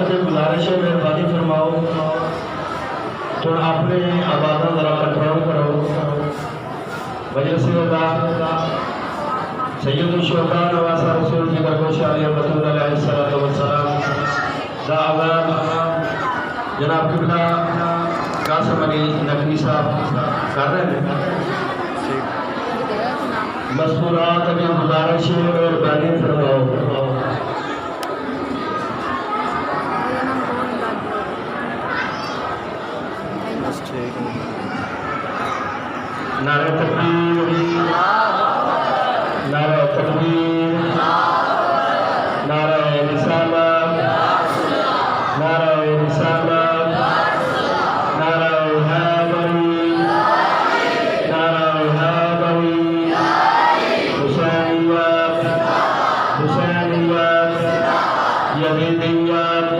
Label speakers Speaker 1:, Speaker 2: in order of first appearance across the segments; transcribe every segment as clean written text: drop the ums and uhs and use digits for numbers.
Speaker 1: سے گزارش ہے مہربانی فرماؤ تھوڑا اپنے آوازاں ذرا کنٹرول کرو وجہ سے سید الشہداء نواسہ رسول جگر گوشہ علیہ رسول علیہ السلام دا آواز جناب قبلہ قاسم علی نقوی صاحب کر رہے ہیں مذکورات کی گزارش ہے مہربانی فرماؤ نعرہ تکبیر نعرہ تکبیر نعرہ رسالت نعرہ رسالت نعرہ حیدری نعرہ حیدری حسینیت حسینیت یزیدیت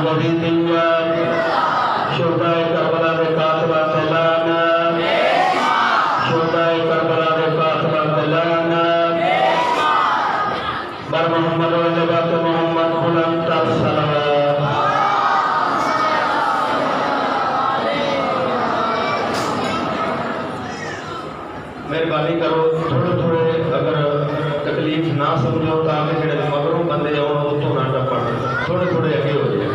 Speaker 1: یزیدیت شہداء کربلا کے کاتبہ تلانا شہداء کربلا کے کاتبہ تلانا بر محمد و جبات محمد بلند تر صلوات مہربانی کرو تھوڑے تھوڑے اگر تکلیف نہ سمجھو تاکہ جڑے مگروں بندے آؤ اتوں نہ ٹپن تھوڑے تھوڑے اگے ہو جائے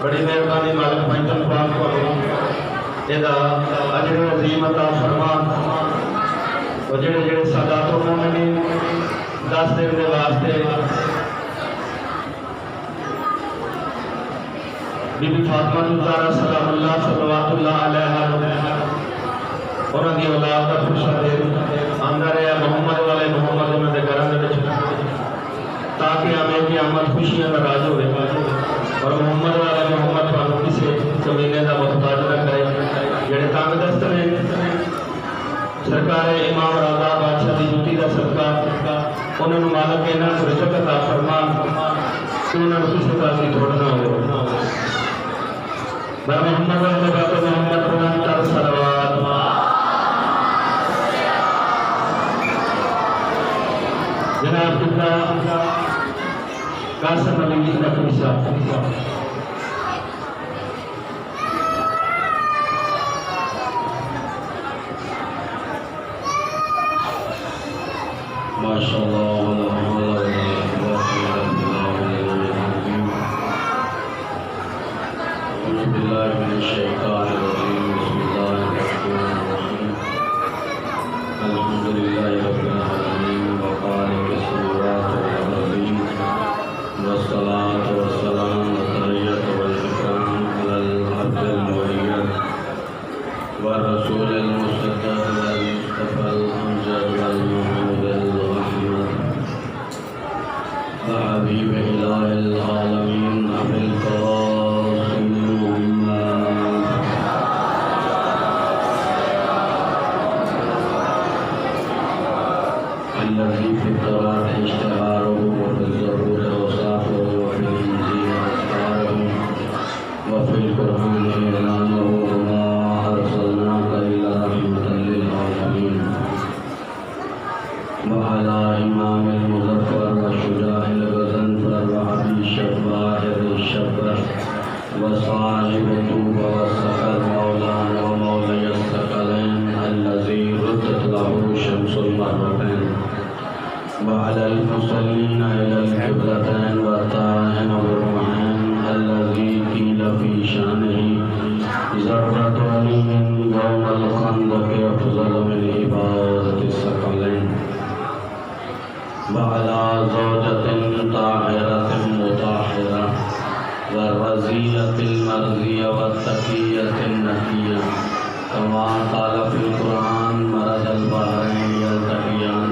Speaker 1: بڑی مہربانی مالک پنجم پاک کرو یہ اجر عظیم عطا فرما اور جڑے جڑے سادات و مومنین 10 دن کے واسطے بی بی فاطمہ الزہرا سلام اللہ صلوات اللہ علیہ انہوں کی اولاد کا خوشہ دے آندہ رہا محمد والے محمد انہوں نے گھروں میں تاکہ ہمیں قیامت خوشیاں ناراض ہوئے اور محمد والے محمد فانو کسی کمینے کا محتاج نہ کرے جڑے تانگ دست نے سرکار امام رضا بادشاہ دی جوتی کا صدقہ انہوں نے مالک کے نام رزق عطا فرما کہ انہوں نے کسی کا بھی توڑنا ہو بر محمد والے بات محمد بلند تر صلوات جناب قبلہ قاسم علی نقوی صاحب ماشاءاللہ اعوذ باللہ من الشیطان الرجیم بسم اللہ الرحمن الرحیم الحمدللہ رب العالمین وخالق السماوات والارضین والصلاة والسلام والتحیۃ والاکرام علی العبد المعید والرسول المصطفى والمصطفى الامجد والمحمود الرحمد وحبیب الہ العالمین ابی القاسم محمد الذي في التوراة اشتهاره وفي الزبور اوصافه وفي الانجيل اسراره وفي القرآن اعلانه وما ارسلناك الا رحمة للعالمين وعلى امام المظفر والشجاع الغضنفر وابي الشباهر الشبر وصاحب الطوبى والسكر مولانا ومولي الثقلين الذي ردت له شمس المرتين وعلى المصلين إلى القبلتين والطائعين والرمحين الذي قيل في شانه ذرة علم يوم الخندق أفضل من عبادة الثقلين وعلى زوجة طاهرة مطهرة والرزية المرزية والتقية النقية كما قال في القرآن مرج البحرين يلتقيان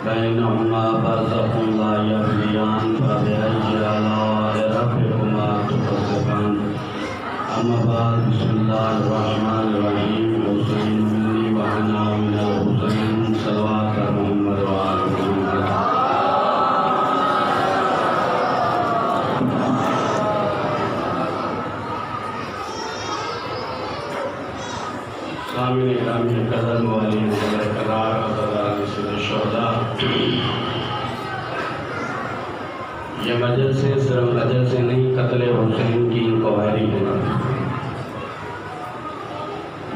Speaker 1: بينهما برزخ لا يبغيان فبأي آلاء ربكما تكذبان أما بعد بسم الله الرحمن الرحيم حسين مني وأنا من الحسين صلوات محمد وآل محمد سامعین گرامی قدر موالین جلال قرار حضرات سید الشہداء
Speaker 2: یہ مجلس سے صرف مجلس سے نہیں، قتل حسین کی انکوائری ہے۔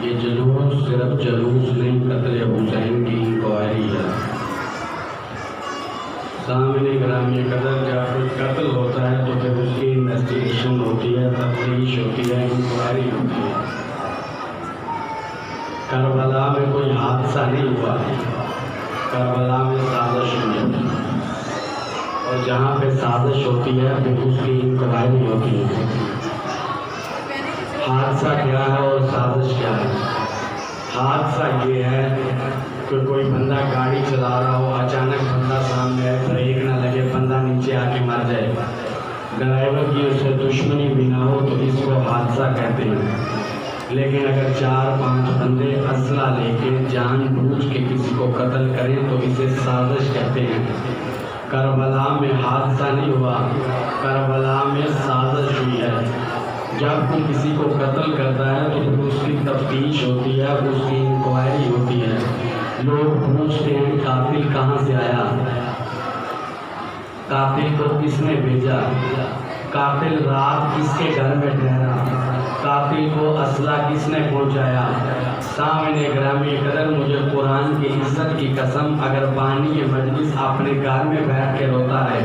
Speaker 2: یہ جلوس صرف جلوس نہیں، قتل حسین کی انکوائری ہے۔ سامنے گرامی قدر جب کوئی قتل ہوتا ہے تو پھر اس کی انویسٹیگیشن ہوتی ہے، تفتیش ہوتی ہے، انکوائری ہوتی ہے۔ کربلا میں کوئی حادثہ نہیں ہوا، کربلا میں سازش ہوئی ہے، اور جہاں پہ سازش ہوتی ہے پھر اس کی انکوائری ہوتی ہے۔ حادثہ کیا ہے اور سازش کیا ہے؟ حادثہ یہ ہے کہ کوئی بندہ گاڑی چلا رہا ہو، اچانک بندہ سامنے آئے، بریک نہ لگے، بندہ نیچے آ کے مر جائے، ڈرائیور کی اس سے دشمنی بھی نہ ہو تو اس کو حادثہ کہتے ہیں۔ لیکن اگر 4-5 بندے اسلحہ لے کے جان بوجھ کے کسی کو قتل کریں تو اسے سازش کہتے ہیں۔ کربلا میں حادثہ نہیں ہوا، کربلا میں سازش ہوئی ہے۔ جب کوئی کسی کو قتل کرتا ہے تو پھر اس کی تفتیش ہوتی ہے، اس کی انکوائری ہوتی ہے۔ لوگ پوچھتے ہیں قاتل کہاں سے آیا، قاتل کو کس نے بھیجا، قاتل رات کس کے گھر میں ٹھہرا، قاتل کو اسلحہ کس نے پہنچایا۔ سامنے گرامی قدر، مجھے قرآن کی عزت کی قسم، اگر بانی مجلس اپنے گھر میں بیٹھ کے روتا ہے،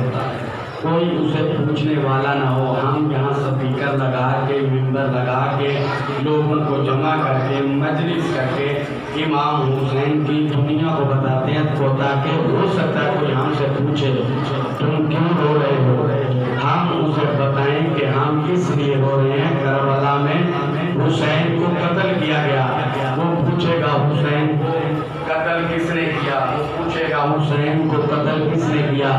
Speaker 2: کوئی اسے پوچھنے والا نہ ہو، ہم یہاں سپیکر لگا کے، ممبر لگا کے، لوگوں کو جمع کر کے، مجلس کر کے امام حسین کی دنیا کو بتاتے ہیں، تو تاکہ ہو سکتا ہے کوئی ہم سے پوچھے تم کیوں رو رہے ہو، ہم اسے بتائیں کہ ہم کس لیے رو رہے ہیں۔ کربلا میں حسین کو قتل کیا گیا، وہ پوچھے گا حسین کو قتل کس نے کیا، وہ پوچھے گا حسین کو قتل کس نے کیا،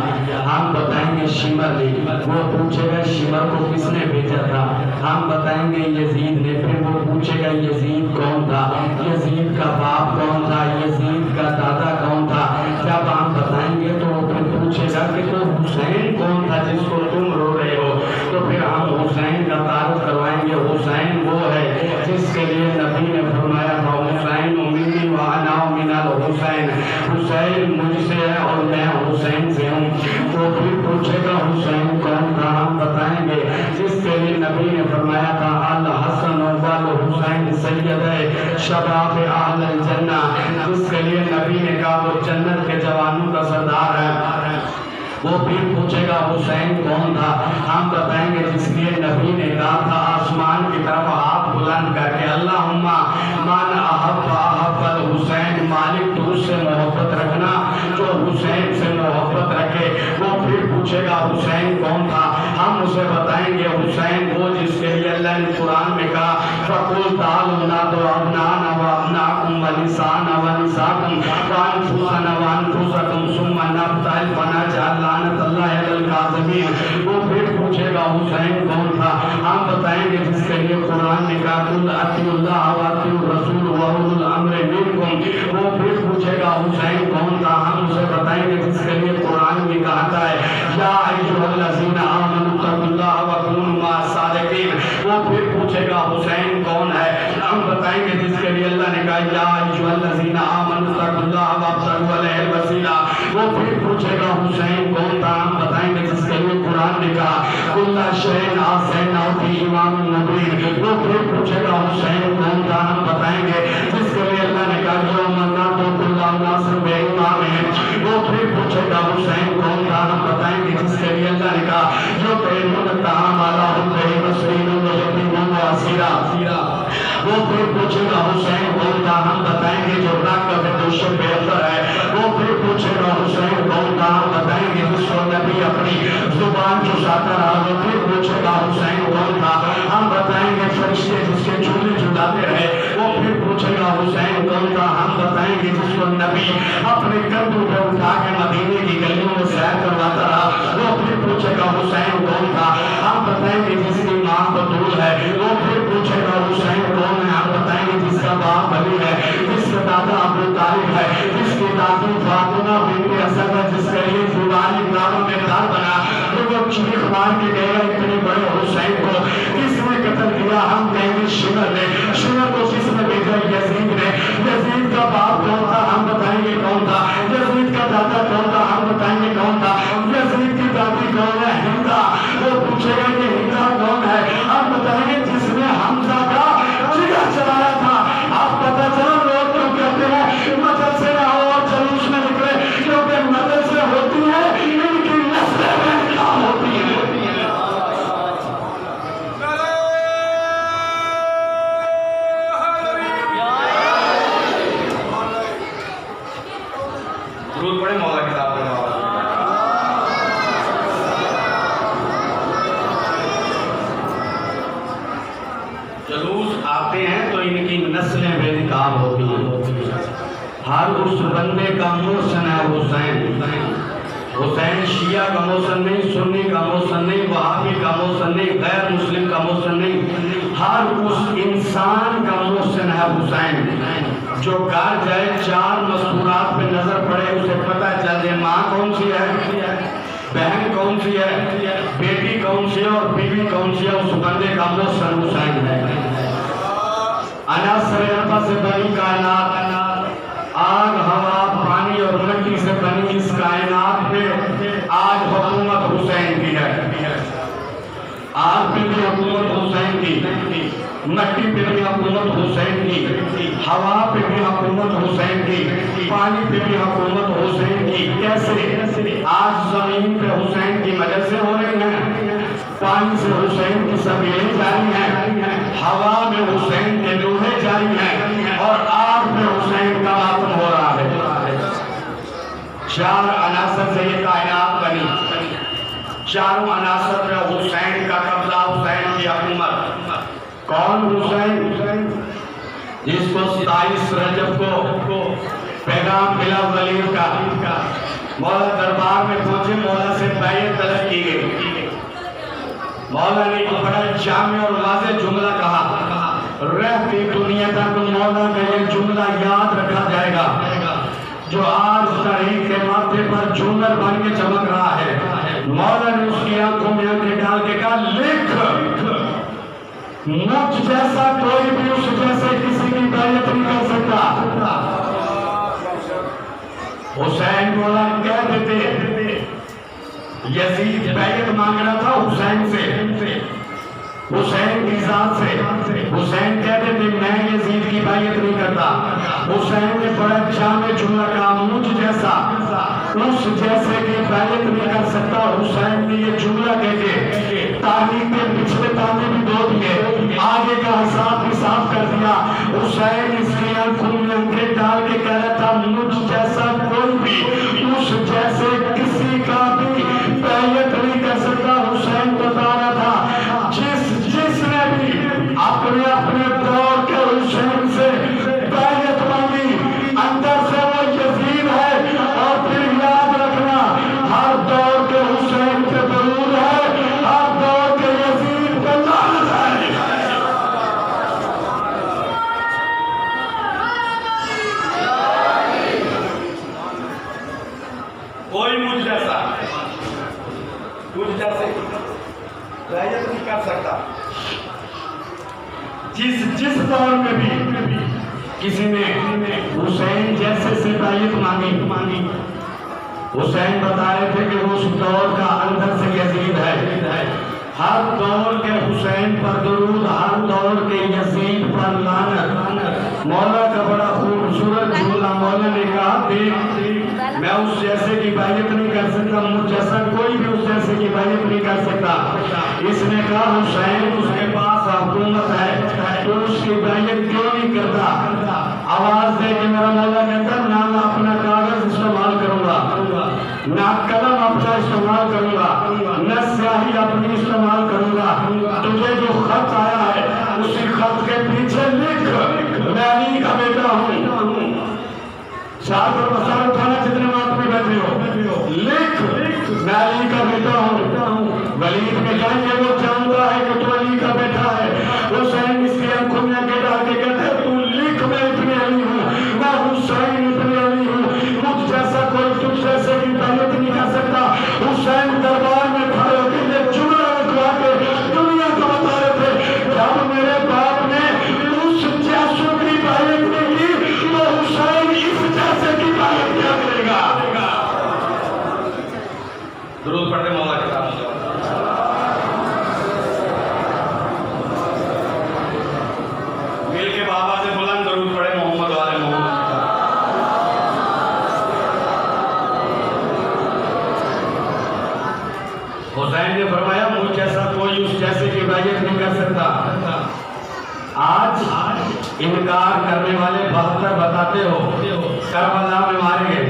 Speaker 2: ہم بتائیں گے شمر نے، وہ پوچھے گا شمر کو کس نے بھیجا تھا، ہم بتائیں گے یزید نے، پھر وہ پوچھے گا یزید کون تھا، یزید کا باپ کون تھا، یزید کا دادا کون تھا۔ جب ہم بتائیں گے تو وہ پھر پوچھے گا کہ تو حسین کون تھا جس کو تم رو رہے ہو، تو پھر ہم حسین کا تعارف کروائیں گے۔ حسین وہ ہے جس کے لیے نبی نے فرمایا تھا حسین منی وانا من الحسین، حسین مجھ سے ہے اور میں حسین سے ہوں۔ وہ پھر پوچھے گا حسین کون تھا، ہم بتائیں گے جس کے لیے نبی نے فرمایا تھا الحسن والحسین سید شباب اہل الجنہ، جس کے لیے نبی نے کہا وہ جنت کے جوانوں کا سردار ہے۔ وہ پھر پوچھے گا حسین کون تھا، ہم بتائیں گے جس لیے نبی نے کہا تھا آسمان کی طرف ہاتھ بلند کر کے اللہم من احب الحسین، مالک تو اس سے محبت رکھنا جو حسین سے محبت رکھے۔ وہ پھر پوچھے گا حسین کون تھا، ہم اسے بتائیں گے حسین وہ جس کے لیے اللہ نے قرآن میں کہا فَقُلْ تَعَالُوا نَدْعُ أَبْنَاءَنَا وَأَبْنَاءَكُمْ وَنِسَاءَنَا وَنِسَاءَكُمْ وَأَنفُسَنَا وَأَنفُسَكُمْ ثُمَّ نَبْتَهِلْ فَنَجْعَلْ لَعْنَتَ اللَّهِ عَلَى الْكَاذِبِينَ۔ وہ پھر پوچھے گا حسین کون تھا، ہم بتائیں گے جس کے لیے قرآن نے کہا قُلْ أَطِیعُوا اللَّهَ وَأَطِیعُوا الرَّسُولَ وَأُولُو الْأَمْرِ مِنْکُمْ۔ وہ پھر پوچھے گا حسین کون تھا، ہم اسے بتائیں گے جس کے لیے قرآن میں کہا ہے یا ایھا الذین آمنوا اتقوا اللہ وکونوا مع الصادقین۔ وہ پھر پوچھے گا حسین کون ہے، ہم بتائیں گے جس کے لیے اللہ نے کہا یا ایھا الذین آمنوا اتقوا اللہ وابتغوا الیہ الوسیلہ۔ وہ پھر پوچھے گا حسین کون تھا، ہم بتائیں گے جس کے لیے قرآن نے کہا کل شیء احصیناہ فی امام مبین۔ وہ پھر پوچھے گا حسین کون تھا، ہم بتائیں گے جس کے لیے اللہ نے کہا جو منا تو کل الناس بامامہم۔ وہ پھر پوچھے گا حسین کون تھا، ہم بتائیں گے جس کے لیے اللہ نے کہا جو تیمون الطعام علی حبہ مسکین ویتیم واسیرا۔ وہ پھر پوچھے گا حسین کون تھا، ہم بتائیں گے جو رق کا دوشے بہتر ہے۔ وہ پھر پوچھے گا حسین کون تھا، ہم بتائیں گے جس کو نبی اپنی زبان چساتا رہا۔ وہ پھر پوچھے گا حسین کون تھا، ہم بتائیں گے فرشتے جس کے چولے جلاتے رہے۔ وہ پھر پوچھے گا حسین کون تھا، ہم بتائیں گے جس کو نبی اپنے کندھوں پہ اٹھا کے مدینے کی گلیوں میں سیر کرواتا رہا۔ وہ پھر پوچھے گا حسین کون تھا، ہم بتائیں گے جس کی ماں بطول ہے۔ وہ پھر پوچھے گا حسین کون ہے، ہم بتائیں گے جس کا باپ علی ہے، جس کا دادا ابو طالب ہے، جس کی دادی فاطمہ بنت اسد ہے، جس کے لیے دیوالی کعبہ میں دار بنا۔ وہ چیخ مار کے کہے گا اتنے بڑے حسین کو کس نے قتل کیا، ہم کہیں گے شمر نے۔ شمر کو کس نے بھیجا، یزید نے۔ یزید کا باپ کون تھا، ہم بتائیں گے کون تھا۔ یزید کا دادا کون تھا، ہم بتائیں گے کون تھا۔ یزید کی دادی کون ہے، درود پڑھیں مولا کی ذات پر۔ جلوس آتے ہیں تو ان کی نسلیں بے نقاب ہوتی ہیں۔ ہر اس بندے کا موسن ہے حسین۔ حسین شیعہ کا موسن نہیں، سنی کا موسن نہیں، وہابی کا موسن نہیں، غیر مسلم کا موسن نہیں، ہر اس انسان کا موسن ہے حسین۔ جو گھر جائے چار مستورات پہ نظر پڑے اسے پتہ چل جائے ماں کون سی ہے، بہن کون سی ہے، بیٹی کون سی ہے اور بیوی کون سی ہے، اس بندے کا موسن حسین ہے۔ عناصر اربع سے بنی کائنات، آگ ہوا پانی اور مٹی سے بنی اس کائنات پہ آج حکومت حسین کی ہے۔ آگ پہ بھی حکومت حسین کی، مٹی پہ بھی حکومت حسین کی، ہوا پہ بھی حکومت حسین کی، پانی پہ بھی حکومت حسین کی۔ کیسے؟ آج زمین پہ حسین کی مجلسیں ہو رہی ہیں، پانی سے حسین کی سبیلیں جاری ہیں، ہوا میں حسین کے لوہے جاری ہیں، اور آگ میں حسین کا ماتم ہو رہا ہے۔ چار عناصر سے یہ کائنات بنی، چاروں عناصر پہ حسین کا قبضہ، حسین کی حکومت۔ کون حسین؟ جس کو 27 رجب کو پیغام ملا ولید کا، مولا دربار میں پہنچے، مولا سے بیعت طلب کی گئی۔ مولا نے ایک بڑا جامع اور واضح جملہ کہا، رہتی دنیا تک مولا کا یہ جملہ یاد رکھا جائے گا جو آج تاریخ کے ماتھے پر جھومر بن کے چمک رہا ہے۔ مولا نے اس کی آنکھوں میں آنکھیں ڈال کے کہا، لکھ، مجھ جیسا کوئی بھی اس جیسے کسی کی بیعت نہیں کر سکتا۔ حسین مولا کہہ دیتے، یزید بیعت مانگ رہا تھا حسین سے، حسین کی ذات سے۔ حسین کہتے تھے میں یزید کی بیعت نہیں کرتا۔ حسین نے بڑا جامع جملہ کہا، مجھ جیسا اس جیسے کی بیعت نہیں کر سکتا۔ حسین نے یہ جملہ کہہ کے تاریخ کے پچھلے تانے بھی دھو دیے، آگے کا حساب بھی صاف کر دیا۔ حسین اس کی آنکھوں میں آنکھیں ڈال کے کہہ رہا تھا، مجھ جیسا کوئی بھی اس جیسے کسی کا بھی بیعت نہیں کر سکتا۔ حسین بتا رہا تھا، جس نے بھی اپنے دور کے حسین سے بیعت مانگی اندر سے وہ یزید ہے۔ اور پھر یاد رکھنا، ہر دور کے حسین پہ درود ہے، ہر دور کے یزید پہ لعنت ہے۔ کوئی مجھ جیسا بیعت نہیں کر سکتا۔ جس دور میں بھی کسی نے حسین جیسے سے بیعت مانگی، حسین بتا رہے تھے کہ اس دور کا اندر سے یزید ہے۔ ہر دور کے حسین پر درود، ہر دور کے یزید پر لعنت۔ مولا کا بڑا خوبصورت جملہ، مولا نے کہا، دیکھ میں اس جیسے کی بیعت نہیں کر سکتا، مجھ جیسا کوئی بھی اس جیسے کی بیعت نہیں کر سکتا۔ اس نے کہا، حسین اس کے پاس حکومت ہے تو اس کی بیعت کیوں نہیں کرتا؟ آواز دے کہ میرا مولا کہتا، نہ میں اپنا کاغذ استعمال کروں گا، نہ قلم اپنا استعمال کروں گا، نہ سیاہی اپنی استعمال کروں گا۔ تجھے جو خط آیا ہے اسی خط کے پیچھے لکھ، میں علی کا بیٹا ہوں۔ ساتھ اور مسار اٹھانا جتنے وقت میں بیٹھے ہو، لکھ میں علی کا بیٹا ہوں۔ ولید میں جائیں وہ جانتا ہے کہ تو علی کا بیٹا ہے۔ حسین اس کی آنکھوں میں آنکھیں ڈال کے کہتے ہیں، تو لکھ میں ابن علی ہوں، میں حسین ابن علی ہوں، مجھ جیسا کوئی تجھ جیسے کی بیعت نہیں کر سکتا۔ حسین دربار میں کھڑے ہو کے یہ جملہ لکھوا کے دنیا کو بتا رہے تھے، جب میرے باپ نے اس جیسوں کی بیعت نہیں کی تو حسین اس جیسے کی بیعت کیا کرے گا؟ درود پڑھتے مولا کے ساتھ۔ مل کے بابا سے بلند درود پڑھے محمد والے محمد۔ حسین نے فرمایا، مجھ جیسا کوئی اس جیسے کی بیعت نہیں کر سکتا۔ آج انکار کرنے والے 72 بتاتے ہو کربلا میں مارے گئے،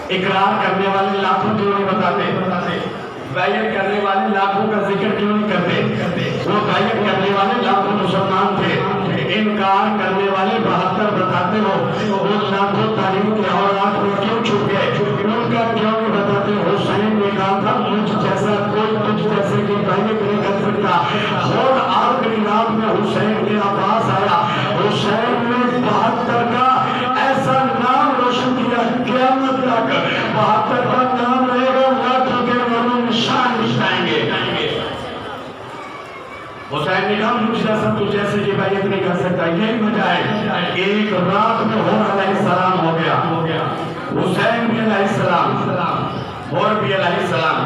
Speaker 2: اقرار کرنے والے لاکھوں کیوں نہیں بتاتے؟ بیعت کرنے والے لاکھوں کا ذکر کیوں نہیں کرتے؟ وہ بیعت کرنے والے لاکھوں مسلمان تھے، انکار کرنے والے 72 بتاتے ہو، وہ لاکھوں تعلیم کے اورات میں کیوں چھپ گئے؟ ان کا کیوں نہیں بتاتے؟ حسین نے کہا تھا مجھ جیسا کوئی تجھ جیسے کی بیعت نہیں کر سکتا۔ اور آخری رات میں حسین کے عباس آیا، حسین نے 72 کا ایسا نام روشن کیا، قیامت تک 72 کا نام رہے گا، لاکھوں کے ناموں نشان نشائیں گے۔ حسین نے کہا مجھ جیسا تو جیسے کی بیعت نہیں کر سکتا۔ یہی وجہ ہے ایک رات میں حور علیہ السلام ہو گیا، حسین بھی علیہ السلام، حور بھی علیہ السلام۔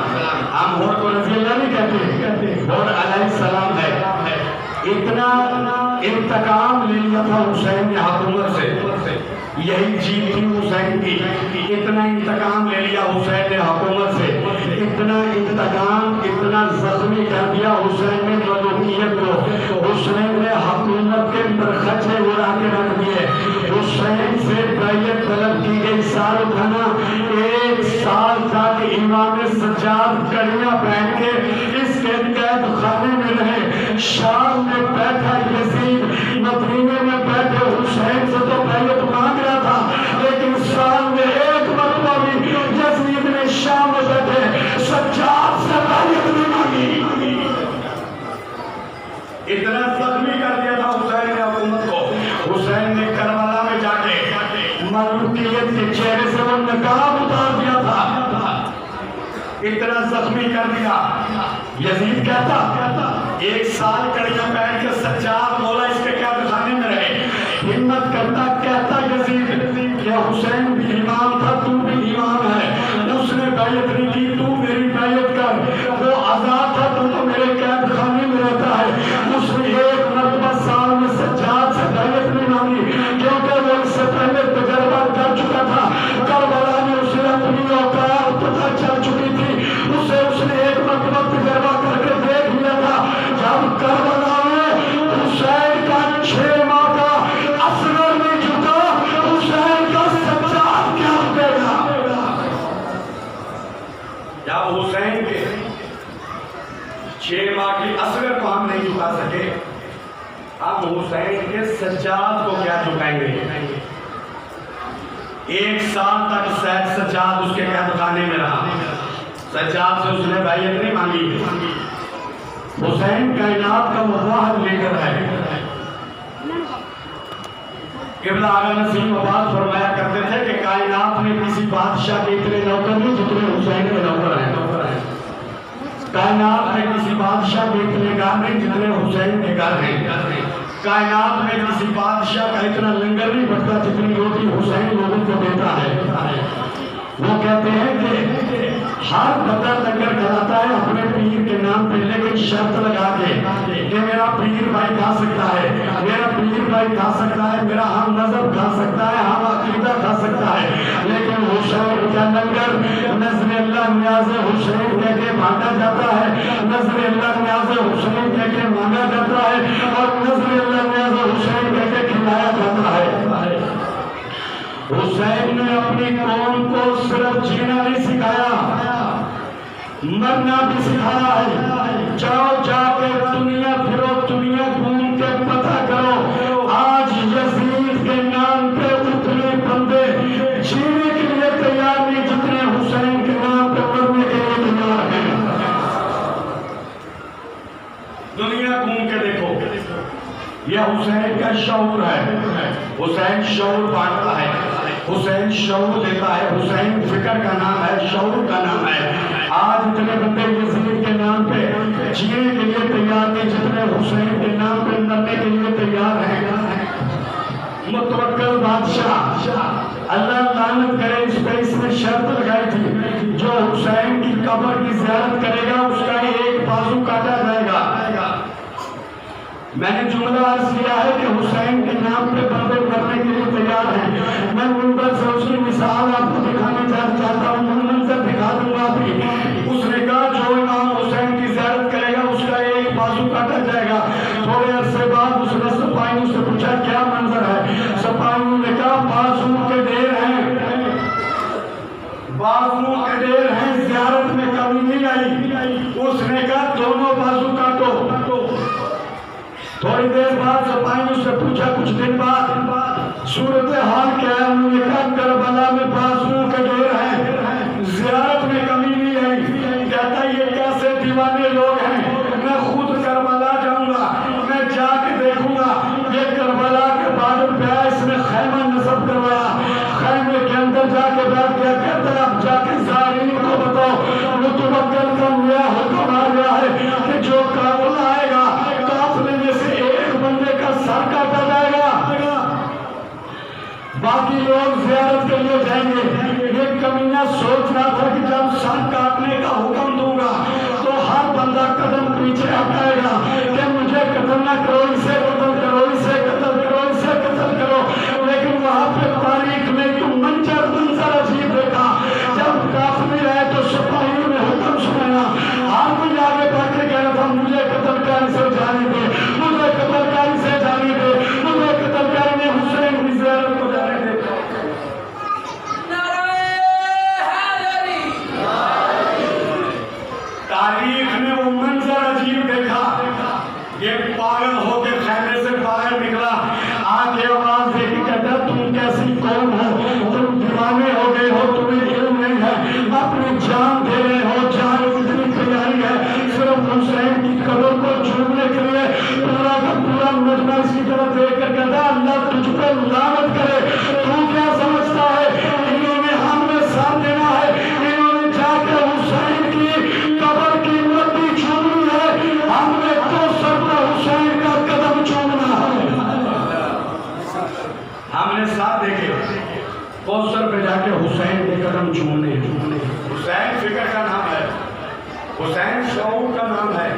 Speaker 2: ہم حور کو رضی اللہ نہیں کہتے، حور علیہ السلام ہے۔ اتنا انتقام لے لیا تھا حسین نے حکومت سے، یہی جیت تھی حسین کی۔ اتنا انتقام لے لیا حسین نے حکومت سے، اتنا انتقام، اتنا زخمی کر دیا حسین نے ملوکیت کو۔ حسین نے حکومت کے برخچے اڑا کے رکھ دیے۔ حسین سے بیعت طلب کی گئی سال کھانا، 1 سال تک امام سجاد کڑیاں پہن کے اس کے قید خانے میں رہے۔ شام میں بیٹھا یزید، مدینے میں بیٹھے حسین سے تو بیعت مانگ رہا تھا، لیکن سال میں ایک مرتبہ بھی یزید نے شام میں بیٹھے سجاد سے بیعت نہیں مانگی۔ اتنا زخمی کر دیا تھا حسین نے حکومت کو۔ حسین نے کربلا میں جا کے ملوکیت کے چہرے سے وہ نقاب اتار دیا تھا، اتنا زخمی کر دیا۔ یزید کہتا 1 سال کڑیاں پہن کے سجاد مولا اس کے قید خانے میں رہے۔ ہمت کرتا کہتا یزید کہ حسین بھی امام تھا، تو بھی امام ہے، اس نے بیعت نہیں کی، تو میری بیعت کر۔ وہ آزاد تھا، تو میرے قید خانے میں رہتا ہے۔ اس نے 1 مرتبہ سال میں سجاد سے بیعت نہیں مانگی، کیونکہ وہ اس سے پہلے تجربہ کر چکا تھا۔ کربلا میں اسے اپنی اوقات پتہ چل چکی تھی، اسے اس نے 1 مرتبہ تجربہ کر کے دیکھ لیا تھا۔ جب کربلا میں حسین کا 6 ماہ کا اصغر نہیں جھکا، حسین کا سجاد کیا دے گا؟ جب حسین کے 6 ماہ کی اصغر کو ہم نہیں جھکا سکے، اب حسین کے سجاد کو کیا جھکائیں گے؟ 1 سال تک سجاد اس کے قید خانے میں رہا، سجاد سے اس نے بیعت نہیں مانگی۔ حسین کائنات کا واحد لیڈر ہے۔ قبلہ آغا نسیم آباد فرمایا کرتے تھے کہ کائنات میں کسی بادشاہ کے اتنے نوکر نہیں جتنے حسین کے نوکر ہیں۔ کائنات میں کسی بادشاہ کے اتنے گھر نہیں جتنے حسین کے گھر ہیں۔ کائنات میں کسی بادشاہ کا اتنا لنگر نہیں بٹتا جتنی روٹی حسین لوگوں کو دیتا ہے۔ وہ کہتے ہیں کہ ہر بندہ لنگر کھلاتا ہے اپنے پیر کے نام پہ، لیکن شرط لگا کے کہ میرا پیر بھائی کھا سکتا ہے، میرا پیر بھائی کھا سکتا ہے، میرا ہم مذہب کھا سکتا ہے، ہم عقیدہ کھا سکتا ہے، لیکن حسین کا لنگر نظر اللہ نیاز حسین کہہ کے مانگا جاتا ہے، نظر اللہ نیاز حسین کہہ کے مانگا جاتا ہے، اور نظر اللہ نیاز حسین کہہ کے کھلایا جاتا ہے۔ حسین نے اپنی قوم کو صرف جینا نہیں سکھایا، مرنا بھی سکھایا ہے۔ جاؤ جا کے دنیا پھرو، دنیا گھوم کے پتہ کرو، آج یزید کے نام پہ اتنے بندے جینے کے لیے تیار نہیں جتنے حسین کے نام پہ مرنے کے لیے تیار ہیں۔ دنیا گھوم کے دیکھو، یہ حسین کا شعور ہے۔ حسین شعور بانٹتا ہے، حسین شعور دیتا ہے، حسین فکر کا نام ہے، شعور کا نام ہے۔ آج اتنے بندے یزید کے نام پہ جینے کے لیے تیار نہیں جتنے حسین کے نام پہ مرنے کے لیے تیار ہیں۔ متوکل بادشاہ، اللہ لعنت کرے اس پہ، اس نے شرط لگائی تھی جو حسین کی قبر کی زیارت کرے گا اس کا 1 بازو کاٹا جائے گا۔ میں نے جملہ عرض کیا ہے کہ حسین کے نام پہ بندے مرنے کے لیے تیار ہیں۔ میں منبر سے اس کی مثال آپ کو دکھانا چاہتا ہوں، منظر دکھا دوں گا بھی۔ اس نے کہا جو امام حسین کی زیارت کرے گا اس کا 1 بازو کاٹا جائے گا۔ تھوڑے عرصے بعد اس نے سپاہیوں سے پوچھا کیا منظر ہے؟ سپاہیوں نے کہا بازو کے ڈھیر ہیں،
Speaker 3: بعد سپاہیوں سے پوچھا کچھ دن بعد صورتحال کیا ہے؟ انہوں نے کہا کربلا میں بازوؤں کے ڈھیر ہیں، زیارت میں کمی نہیں آئی۔ کہتا یہ کیسے دیوانے لوگ ہیں، میں خود کربلا جاؤں گا، میں جا کے دیکھوں گا۔ یہ کربلا کے بارڈر پہ آیا، اس نے خیمہ نصب کروایا، خیمے کے اندر جا کے بیٹھ گیا۔ کہتا ہے اب جا کے زائرین کو بتاؤ متوکل کا نیا حکم آ گیا ہے کہ جو قافلہ آئے گا قافلے میں سے ایک بندے کا سر کاٹا جائے گا، باقی لوگ زیارت کے لیے جائیں گے۔ یہ کمینہ سوچ رہا تھا کہ جب سر کاٹنے کا حکم دوں گا تو ہر بندہ قدم پیچھے ہٹائے گا کہ مجھے قتل نہ کرو، اسے قتل کرو، اسے قتل کرو، اسے قتل کرو۔ لیکن وہاں پہ تاریخ میں ایک منظر عجیب دیکھا، جب قافلے آئے تو سپاہیوں نے حکم سنایا، ہر کوئی آگے بڑھ کے کہہ رہا تھا مجھے قتل کاری سے جانے دے، مجھے قتل کاری سے جانے دے، مجھے قتل کاری نے حسین کی زیارت کو جانے دے۔ تاریخ نے وہ منظر عجیب دیکھا، یہ پاگل ہو کے خیمے سے باہر نکلا، آگے آواز دے کے کہتا تم کیسی قوم ہو، تم دیوانے ہو گئے ہو، تمہیں علم نہیں ہے، اپنی جان دے رہے ہو، جان اتنی پیاری ہے، صرف حسین کی قبر کو چھوڑنے کے لیے پورا کا پورا مجمع اس کی طرف دیکھ کر کہتا اللہ تجھ پہ لعنت کرے، تو کیا سمجھتا ہے انہوں نے ہم میں ساتھ دینا ہے، انہوں نے جا کے حسین کی قبر کی مٹی چھوڑنی ہے، ہم نے تو سر پر حسین کا قدم چھوڑنا ہے۔ ہم نے ساتھ دیکھے کوثر پہ جا کے حسین کے قدم چھوڑنے۔ حسین فکر کا نام ہے، حسین شعور کا نام ہے۔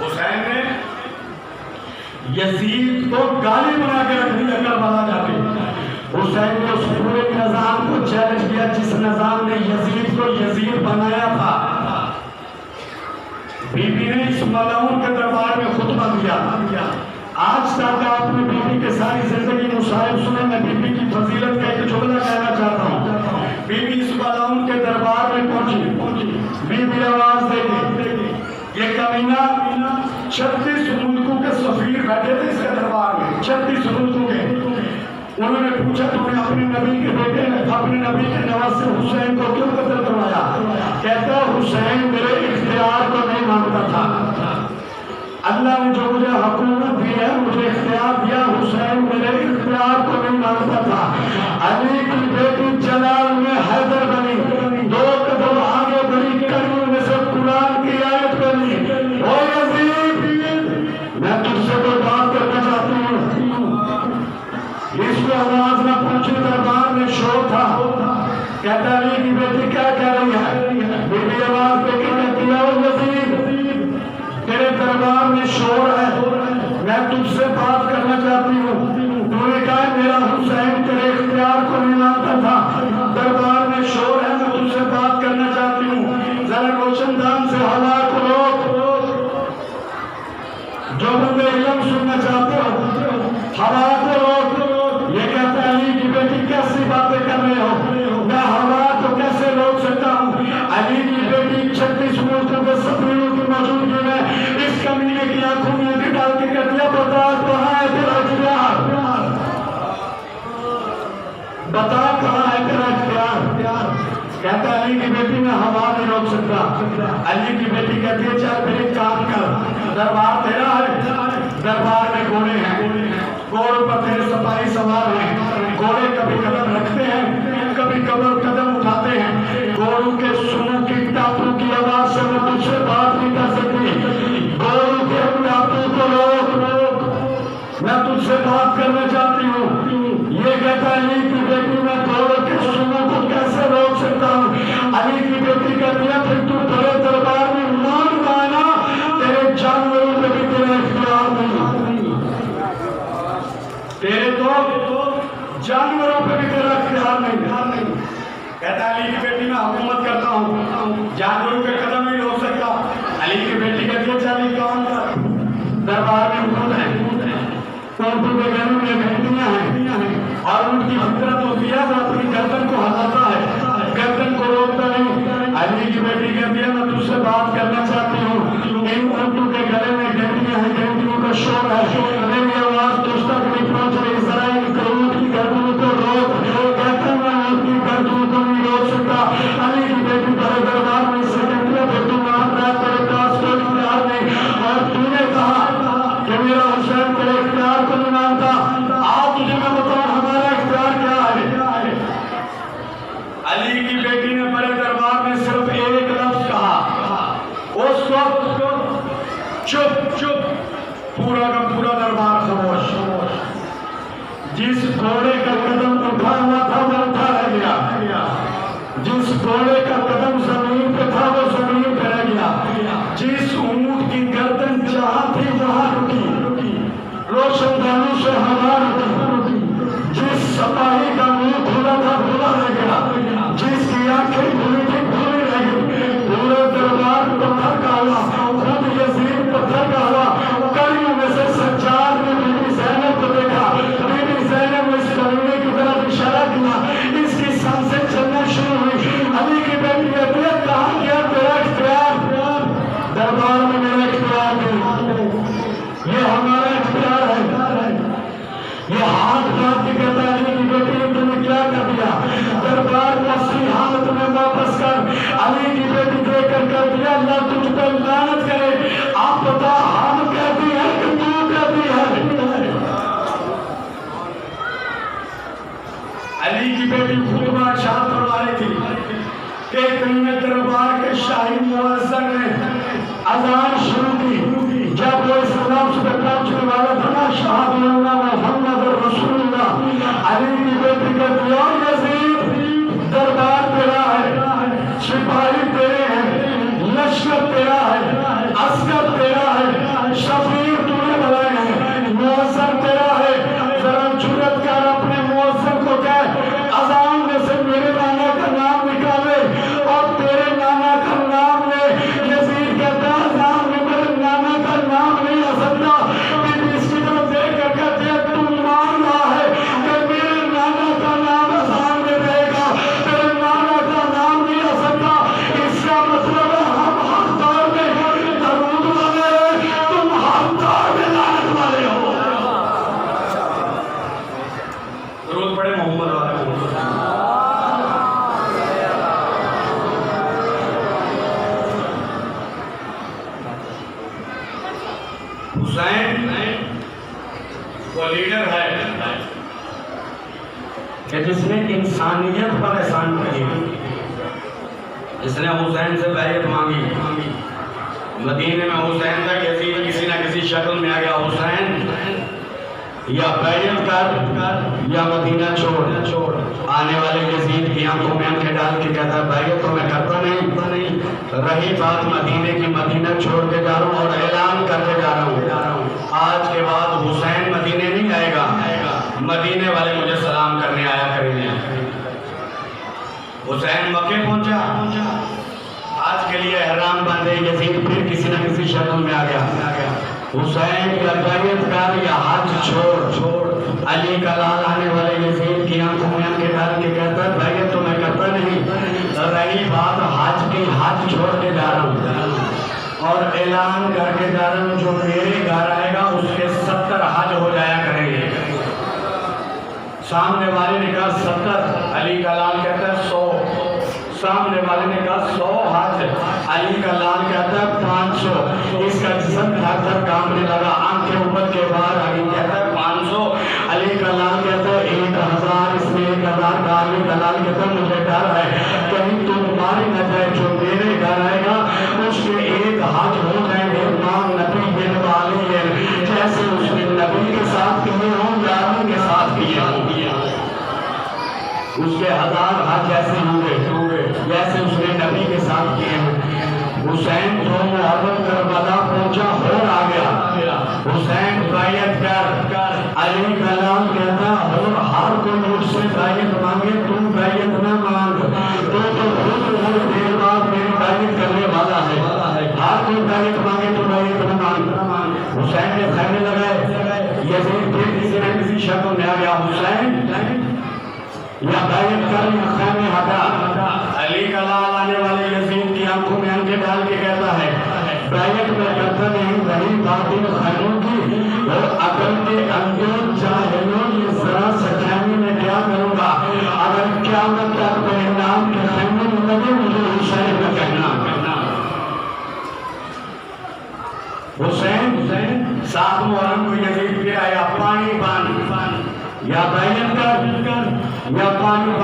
Speaker 3: حسین نے یزید کو گالی بنا کے رکھ دیا کربلا جا کے۔ حسین نے اس پورے نظام کو چیلنج کیا جس نظام نے یزید کو یزید بنایا تھا۔ بی بی نے اس ملعون کے دربار میں خطبہ دیا۔ آج تک آپ نے بی بی کے ساری زندگی مصائب سنے، میں بی بی کی فضیلت کا ایک جملہ کہنا چاہتا ہوں۔ بی بی اس ملعون کے دربار میں پہنچی، بی بی آواز دے گی، یہ کمینہ 36 ملکوں کے سفیر بیٹھے تھے اس کے دربار میں، 36 ملکوں کے۔ انہوں نے پوچھا تم نے اپنے نبی کے بیٹے اپنے نبی کے نواسے حسین کو کیوں قتل کروایا؟ کہتا حسین میرے اختیار کو نہیں مانتا تھا، اللہ نے جو مجھے حکومت دی ہے مجھے اختیار دیا، حسین میرے اختیار کو نہیں مانتا تھا۔ علی کی بیٹی جلال میں حیدر بنی، 2 قدم آگے بڑھی، کریم میں سے قرآن کی آیت بنی، او یزید میں تجھ سے کوئی بات کرنا چاہتی ہوں۔ اس کو آواز نہ پہنچی، دربار میں شور تھا۔ کہتا علی کی بیٹی کیا کہہ رہی ہے؟ بی بی آواز دے کے کہتی ہے او یزید تیرے دربار میں شور ہے، میں تجھ سے بات کرنا چاہتی ہوں۔ تو نے کہا میرا حسین تیرے اختیار کو نہیں مانتا تھا، دربار میں شور ہے، میں تجھ سے بات کرنا چاہتی ہوں، ذرا روشن دان سے ہوا کو روک، جو بندے علم سننا چاہتے ہو ہوا کو روک۔ یہ کہتا ہے علی کی بیٹی کیسی باتیں کر رہے ہو، میں ہوا کو کیسے روک سکتا ہوں؟ علی کی بیٹی 36 ملکوں کے سفیروں کی موجودگی میں اس کمینے کی آنکھوں میں بھی ڈال کے کہہ دیا بتا کہاں ہے تیرا اختیار، بتا کہاں ہے تیرا اختیار۔ کہتا علی کی بیٹی میں ہوا نہیں روک سکتا۔ علی کی بیٹی کہتی ہے چل میری کام کر، دربار تیرا ہے، دربار میں گھوڑے ہیں، گھوڑوں پر تیرے سپاہی سوار ہیں، گھوڑے کبھی قدم رکھتے ہیں کبھی قدم اٹھاتے ہیں، گھوڑوں کے سنوں کی ٹاپوں کی آواز سے میں تجھ سے بات نہیں کر سکتی، گھوڑوں کے ٹاپوں کو روک، میں تجھ سے بات کرنا چاہتی ہوں۔ یہ کہتا ہے علی کی بیٹی میں گھوڑوں کے سنوں کو کیسے روک سکتا ہوں؟ علی کی بیٹی کہتی ہے پھر تو بڑے دربار میں مان مانا تیرے جانوروں پہ بھی تیرا اختیار نہیں، تیرے تو جانوروں پہ بھی تیرا اختیار نہیں۔ کہتا علی کی بیٹی میں حکومت کرتا ہوں، جانوروں کے قدم نہیں روک سکتا۔ علی کی بیٹی کہتی ہے چلی کام کر، دربار میں اونٹ ہے، اونٹوں کے گلوں میں گھنٹیاں ہیں، اور اونٹ کی فطرت ہوتی ہے وہ اپنی گردن کو ہلاتا ہے، گردن کو روکتا نہیں۔ علی کی بیٹی کہتی ہے میں تجھ سے بات کرنا چاہتی ہوں، ان اونٹوں کے گلے میں گھنٹیاں ہیں، گھنٹیوں کا شور ہے، میری علی کی بیٹی نے بڑے دربار میں صرف ایک لفظ کہا، اس وقت چپ چپ، پورا کا پورا دربار خاموش۔ جس گھوڑے کا قدم اٹھا ہوا تھا وہ اٹھا رہ گیا، جس گھوڑے کا قدم زمین پہ تھا وہ زمین پہ رہ گیا، جس اونٹ کی گردن جہاں تھی وہاں رکی، روشن دانوں سے ہوا رکی، جس سپاہی کا منہ کھلا تھا کھلا رہ گیا، جس کی آنکھیں کھلی تھی کھلی رہ گئی۔ پورا دربار پتھر کا ہوا، خود یزید پتھر کا ہوا۔ کڑیوں میں سے سجاد نے بی بی زینب کو دیکھا، بی بی زینب اس کمینے کی طرف اشارہ کیا، اس کی سانسیں چلنا شروع ہوئی۔ علی کی بیٹی نے کہا کیا تیرا اختیار؟ دربار میں میرا اختیار نہیں، یہ ہمارا اختیار ہے۔ یہ ہاتھ بات کے کہتا ہے علی کی بیٹی نے تمہیں کیا کر دیا؟ دربار کو اصلی حالت میں واپس کر۔ علی کی بیٹی دے کر کر دیا، اللہ تجھ پہ لعنت کرے۔ آپ بتا ہم کہتی ہیں کہ تو کہتی ہے؟ علی کی بیٹی خطبہ ارشاد فرما رہی تھی کہ اتنے دربار کے شاہی مؤذن نے اذان شروع کی۔ جب وہ اس لفظ پہ پہنچنے والا تھا نا، اشہد ان محمد رسول اللہ، علی کی بیٹی کہتی ہے یزید دربار تیرا ہے، سپاہی تیرے ہیں، لشکر تیرا ہے، عسکر تیرا ہے، شفیع تو نے بلائے ہیں، مؤذن تیرا ہے۔ ذرا جرأت کر اپنے مؤذن کو کہہ اذان میں سے میرے نانا کا نام نکالے اور تیرے نانا کا نام لے۔ یزید کہتا ہے اذان میں میرے نانا کا نام نہیں آ سکتا۔ بی بی اس کی طرف دیکھ کر کہتے ہیں تو مان رہا ہے کہ میرے نانا کا نام اذان میں رہے گا، تیرے نانا کا نام نہیں آ سکتا۔ اس کا مطلب ہے ہم ہر دور میں درود والے ہیں، تم ہر دور میں لعنت والے ہو۔ درود پڑھے محمد والے حسین وہ لیڈر ہے کہ جس نے انسانیت پر احسان کیے۔ اس نے حسین سے بیعت مانگی، مدینے میں حسین تک یزید کسی نہ کسی شکل میں آ گیا، حسین یا بیعت کر یا مدینہ چھوڑ۔ آنے والے یزید کی آنکھوں میں آنکھیں ڈال کے کہتا ہے بیعت تو میں کرتا نہیں، رہی بات مدینے کی، مدینہ چھوڑ کے جا رہا ہوں اور اعلان کر کے جا رہا ہوں، آج کے بعد حسین مدینے نہیں آئے گا، مدینے والے مجھے سلام کرنے آیا کریں گے۔ حسین مکے پہنچا، آج کے لیے احرام باندھے، یزید پھر کسی نہ کسی شکل میں آ گیا۔ حسین یا بیعت کر یا حج چھوڑ۔ علی کا لال آنے والے یزید کی آنکھوں میں آنکھیں ڈال کے کہتا ہے بیعت تو میں کرتا نہیں، رہی بات حج کی، حج چھوڑ کے جا رہا ہوں اور اعلان کر کے جا رہا ہوں جو میرے گھر آئے گا اس کے 70 حج ہو جایا کریں گے۔ سامنے والے نے کہا 70، علی کا لال کہتا ہے 100۔ سامنے والے نے کہا 100 حج، علی کا لال کہتا ہے 500۔ اس کا جسم تھر تھر کانپنے لگا، آنکھیں اوپر کے باہر آ گئی، کہتا ہے 500۔ علی کا لال کہتا ہے 1000۔ اس نے 1000 کا، علی کا لال کہتا ہے مجھے ڈر ہے کہیں تم ماری نہ جائے، جو میرے گھر آئے گا اس کے 1 حج ہو جائیں گے، نام نبی بن والی ہے، جیسے اس نے نبی کے ساتھ کیے ہوں یا علی کے ساتھ کیے ہوں، اس کے 1000 حج ایسے ہوئے جیسے اس نے نبی کے ساتھ کیے ہیں۔ حسین تو محرم کربلا پہنچا، ہور آ گیا، حسین بیعت کر۔ علی کا لال کہتا ہور ہر کوئی مجھ سے بیعت مانگے، تم بیعت نہ مانگ، تو خود تھوڑی دیر بعد میری بیعت کرنے والا ہے، ہر کوئی بیعت مانگے تو بیعت نہ مانگ۔ حسین نے خیمے لگائے، یزید پھر کسی نہ کسی شکل میں آ گیا، حسین یا بیعت کر یا خیمے ہٹا۔ علی کا لال آنے والے یزید کی آنکھوں میں آنکھیں ڈال کے کہتا ہے بیعت میں کرتا نہیں، رہی بات ان خیموں کی اور عقل کے اندر جاہلوں، یہ ذرا سا خیمے میں کیا کروں گا، اگر قیامت تک میرے نام کے خیمے میں لگے مجھے حسین کا کہنا۔ حسین 7 محرم کو یزید پہ آیا، پانی بان، یا بیعت کر یا پانی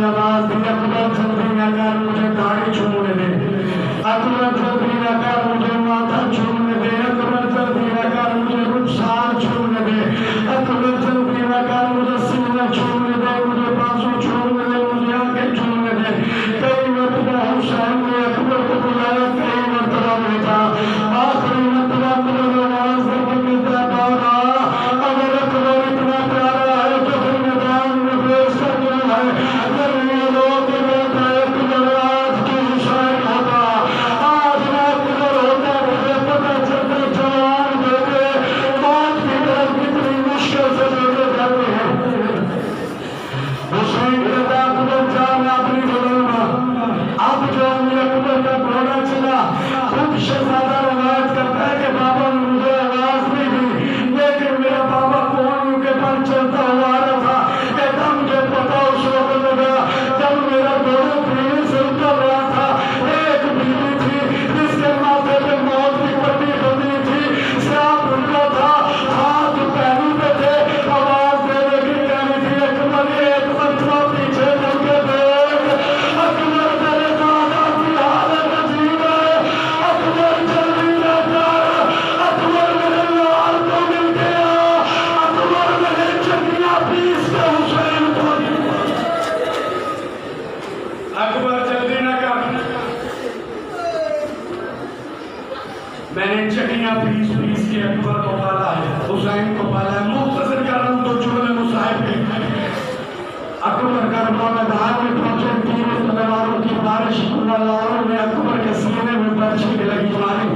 Speaker 3: نے آواز دی اکبر جلدی نہ کر مجھے داڑھی چھوڑنے دے اکبر جلدی نہ کر مجھے ماتھا چھوڑنے دے اکبر جلدی نہ کر مجھے رخسار چھوڑنے دے اکبر جلدی نہ کر مجھے سینہ چھوڑنے دے مجھے بازو چھوڑنے دے مجھے آنکھیں چھوڑنے دے کئی مرتبہ حسین نے اکبر کو بلایا کئی مرتبہ بیٹا آخری مرتبہ اکبر آواز دے کے کہتا بابا اگر اکبر اتنا پیارا ہے تو پھر میدان میں پیش کرنا ہے اگر یہ لوگ کہتا ہے اکبر آج کی حسین ہوتا آج میں اکبر ہوتا مجھے پتہ چلتا جوان بیٹے موت کی طرف کتنی مشکل سے بیٹے جاتے ہیں حسین کہتا اکبر جا میں اپنی بولوں گا اب جو اکبر کا گھوڑا چلا خود شہزادہ روایت کرتا ہے کہ بابا نے مجھے آواز نہیں دی لیکن میرا بابا کون کے پر چلتا ہوا رہا تھا کہتا مجھے پتا اس وقت لگا جب میرا گھوڑا پینے سے اتر رہا تھا ایک بیوی تھی جس کے ماتھے پہ موت کی پٹی بندی تھی سیاہ بھلا تھا ہاتھ پہلو پہ تھے آواز دینے کی کہنی تھی اکبر ایک مرتبہ پیچھے مڑ کے دیکھ اکبر تیرے دادا کی حالت عجیب ہے اکبر جلدی نہ کر اکبر میرے لال کو مل گیا اکبر میرے چکیاں پیس کے حسین کو اکبر جلدی نہ کر میں نے چکیاں پیس کے اکبر کو پالا ہے حسین کو پالا ہے مختصر کر رہا ہوں تو جملے مصاحب کے اکبر کربلا میدان میں پہنچے تین تلواروں کی بارش اللہ نے اکبر کے سینے میں برچھی کے لگی ماری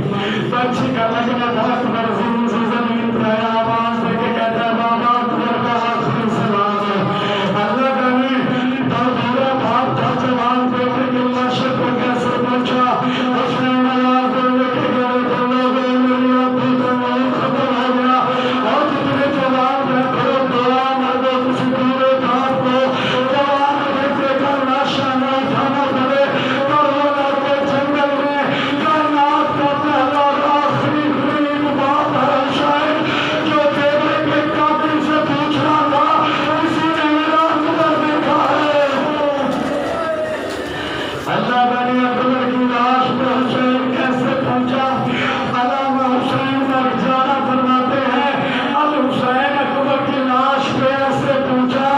Speaker 3: برچھی کا لگنا تھا اکبر زمین پہ آیا آواز دے کے کہتا ہے بابا اکبر کا آخری سلام ہے اللہ کا نہیں دورہ بھاگ تھا جوان بیٹے کے مشرق پر کیسے پہنچا حسین آواز دے کے گئے تو لوگ میری ابھی کا موت ختم ہو گیا اور جتنے جوان بیٹھے دعا مردوں کسی پورے گھاٹ کو جوان بیٹے کا ناشا نہ اٹھانا پڑے کرونا کے جنگل میں کائنات کا پہلا اور آخری غریب باپ ہے شاید جو بیٹے کے قاتل سے پوچھ رہا تھا کسی نے میرا اکبر دیکھا ہے اللہ بنی اکبر کی لاش پہ حسین کیسے پہنچا علامہ حسین تک جانا فرماتے ہیں الحسین اکبر کی لاش پہ ایسے پہنچا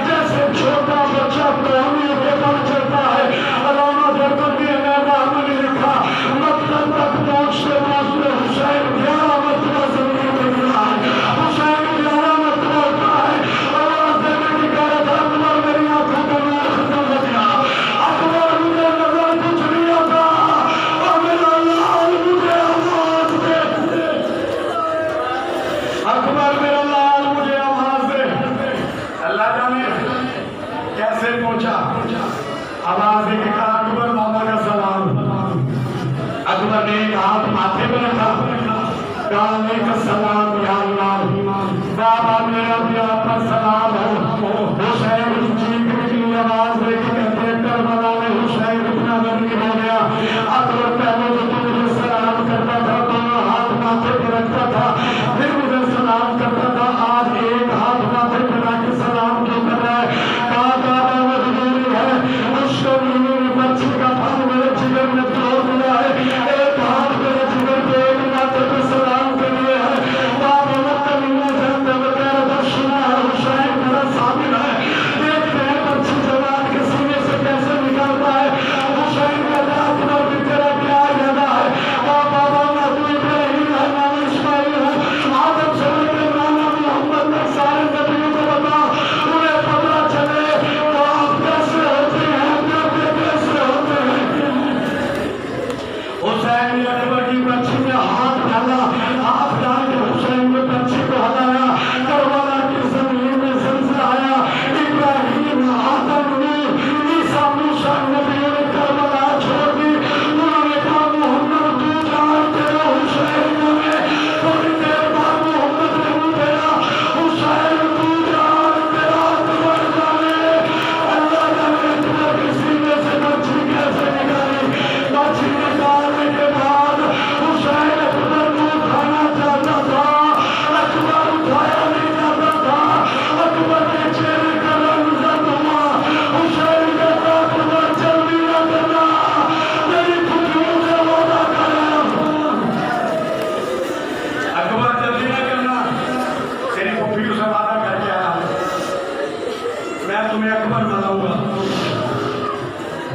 Speaker 3: جیسے چھوٹا بچہ پہنی کے پر چلتا ہے علامہ دربندی میدان میں لکھا مقتل تک پہنچتے پہنچتے حسین 11 مرتبہ زمین پہ گرا ہے حسین 11 مرتبہ اٹھا ہے آواز دینے کی کہہ رہا تھا اکبر میری آنکھوں کا نور ختم ہو گیا اکبر مجھے نظر کچھ نہیں آتا اور میرا لال مجھے آواز دے اکبر میرا لال مجھے آواز دے اللہ جانے کیسے پہنچا آواز دے کے کہا اکبر بابا کا سلام اکبر نے ایک ہاتھ ماتھے پہ رکھا کہا علیک السلام یا اللہ بابا میرا بھی آپ پر سلام ہو حسین کی چیخ نکلی آواز دے کے کہتے ہیں کربلا میں حسین اتنا غریب ہو گیا اکبر پہلے تو تو مجھے سلام کرتا تھا دونوں ہاتھ ماتھے پہ رکھتا تھا پھر مجھے سلام کرتا تھا آج ایک ہاتھ ماتھے پہ رکھ کے سلام کیوں کر رہا ہے کہا دادا مجبوری ہے مشکل میری بچی کا پھل میرے جگر میں توڑ دیا ہے ایک ہاتھ میرے جگر پہ ایک ماتھے پہ سلام کے لیے ہے بابا مطلب اللہ جانتے وغیرہ تو سنا ہے حسین میرا ثابت ہے ایک